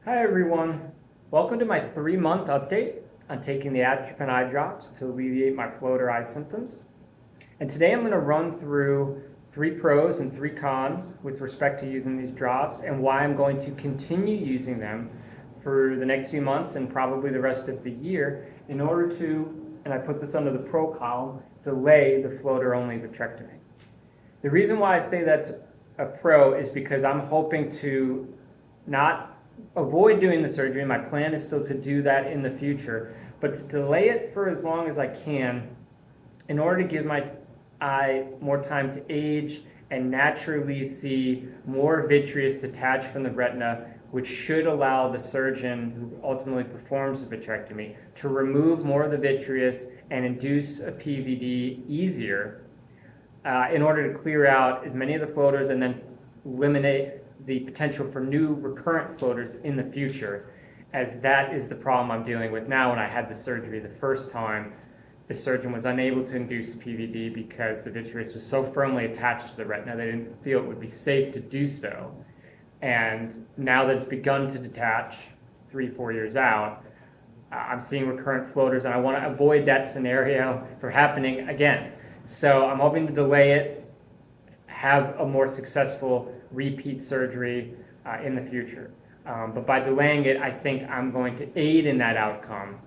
Hi everyone, welcome to my 3-month update on taking the atropine eye drops to alleviate my floater eye symptoms. And today I'm going to run through 3 pros and 3 cons with respect to using these drops and why I'm going to continue using them for the next few months and probably the rest of the year in order to, and I put this under the pro column, delay the floater only vitrectomy. The reason why I say that's a pro is because I'm hoping to not avoid doing the surgery. My plan is still to do that in the future, but to delay it for as long as I can in order to give my eye more time to age and naturally see more vitreous detached from the retina, which should allow the surgeon who ultimately performs the vitrectomy to remove more of the vitreous and induce a PVD easier in order to clear out as many of the floaters and then eliminate the potential for new recurrent floaters in the future, as that is the problem I'm dealing with now. When I had the surgery the first time, the surgeon was unable to induce a PVD because the vitreous was so firmly attached to the retina they didn't feel it would be safe to do so. And now that it's begun to detach 3-4 years out, I'm seeing recurrent floaters, and I want to avoid that scenario from happening again. So I'm hoping to delay it, have a more successful repeat surgery in the future. But by delaying it, I think I'm going to aid in that outcome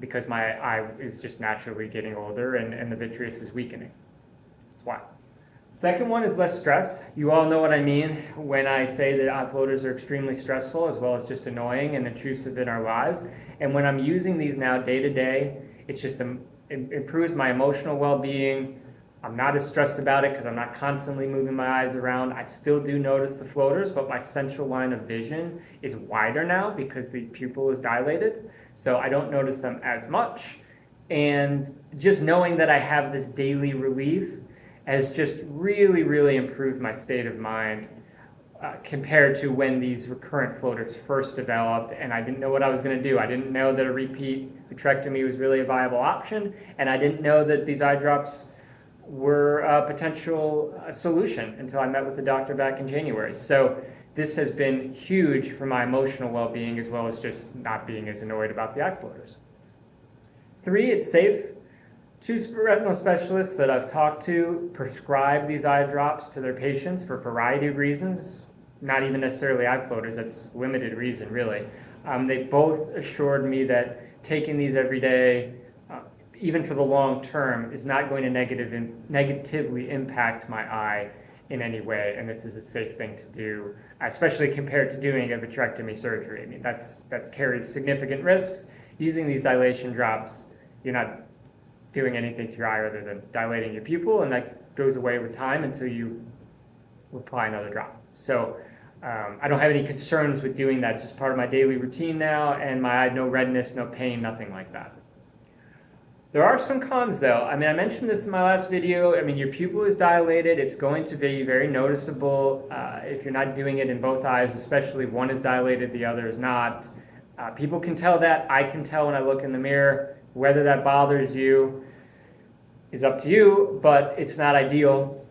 because my eye is just naturally getting older and the vitreous is weakening. That's why. Second one is less stress. You all know what I mean when I say that eye floaters are extremely stressful as well as just annoying and intrusive in our lives. And when I'm using these now day to day, it just improves my emotional well-being. I'm not as stressed about it because I'm not constantly moving my eyes around. I still do notice the floaters, but my central line of vision is wider now because the pupil is dilated, so I don't notice them as much. And just knowing that I have this daily relief has just really, really improved my state of mind compared to when these recurrent floaters first developed and I didn't know what I was going to do. I didn't know that a repeat vitrectomy was really a viable option, and I didn't know that these eye drops were a potential solution until I met with the doctor back in January. So this has been huge for my emotional well-being as well as just not being as annoyed about the eye floaters. 3, it's safe. 2 retinal specialists that I've talked to prescribe these eye drops to their patients for a variety of reasons, not even necessarily eye floaters, that's limited reason really. They've both assured me that taking these every day, even for the long term, is not going to negatively impact my eye in any way, and this is a safe thing to do, especially compared to doing a vitrectomy surgery. I mean, that carries significant risks. Using these dilation drops, you're not doing anything to your eye other than dilating your pupil, and that goes away with time until you apply another drop. So I don't have any concerns with doing that. It's just part of my daily routine now, and my eye, no redness, no pain, nothing like that. There are some cons though. I mean, I mentioned this in my last video. I mean, your pupil is dilated. It's going to be very noticeable if you're not doing it in both eyes, especially one is dilated, the other is not. People can tell that. I can tell when I look in the mirror. Whether that bothers you is up to you, but it's not ideal.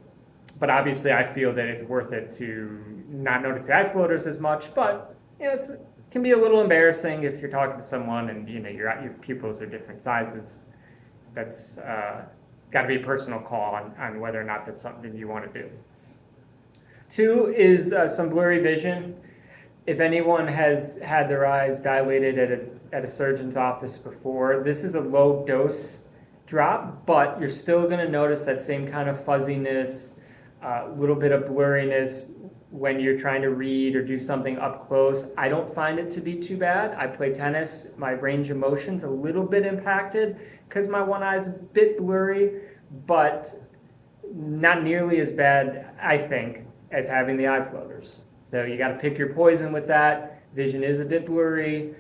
But obviously, I feel that it's worth it to not notice the eye floaters as much, but you know, it can be a little embarrassing if you're talking to someone and you know your pupils are different sizes. That's got to be a personal call on whether or not that's something you want to do. 2 is some blurry vision. If anyone has had their eyes dilated at a surgeon's office before, this is a low dose drop, but you're still going to notice that same kind of fuzziness, a little bit of blurriness when you're trying to read or do something up close. I don't find it to be too bad. I play tennis. My range of motion's a little bit impacted because my one eye is a bit blurry, but not nearly as bad, I think, as having the eye floaters. So you got to pick your poison with that. Vision is a bit blurry.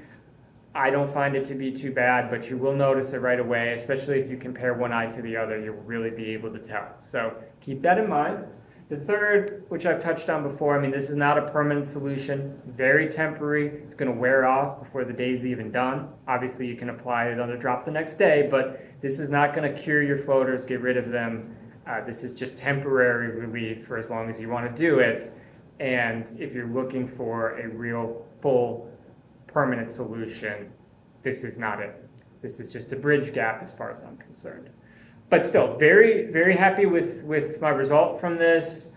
I don't find it to be too bad, but you will notice it right away, especially if you compare one eye to the other. You'll really be able to tell. So keep that in mind. The third, which I've touched on before, I mean, this is not a permanent solution, very temporary. It's going to wear off before the day's even done. Obviously, you can apply another drop the next day, but this is not going to cure your floaters, get rid of them. This is just temporary relief for as long as you want to do it. And if you're looking for a real full permanent solution. This is not it. This is just a bridge gap as far as I'm concerned. But still, very, very happy with my result from this.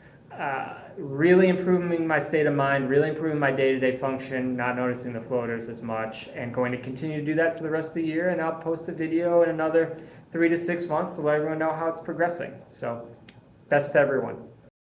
Really improving my state of mind, really improving my day-to-day function, not noticing the floaters as much, and going to continue to do that for the rest of the year. And I'll post a video in another 3 to 6 months to let everyone know how it's progressing. So, best to everyone.